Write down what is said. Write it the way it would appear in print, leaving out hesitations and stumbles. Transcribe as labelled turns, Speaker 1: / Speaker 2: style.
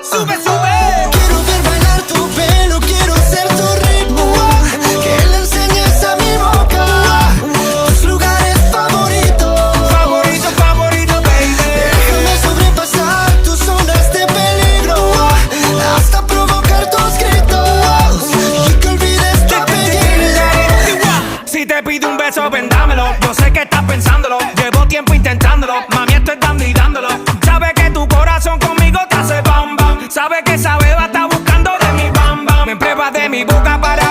Speaker 1: Sube, sube.
Speaker 2: Quiero ver bailar tu pelo, quiero ser tu ritmo, que le enseñes a mi boca tus lugares favoritos.
Speaker 1: Favorito, favorito, baby.
Speaker 2: Déjame sobrepasar tus zonas de peligro, hasta provocar tus gritos y que olvides tu apellido.
Speaker 1: Si te pido un beso, ven dámelo. Yo sé que estás pensándolo. Llevo tiempo intentándolo. Mami, estoy dando y dándolo. Sabes que tu corazón come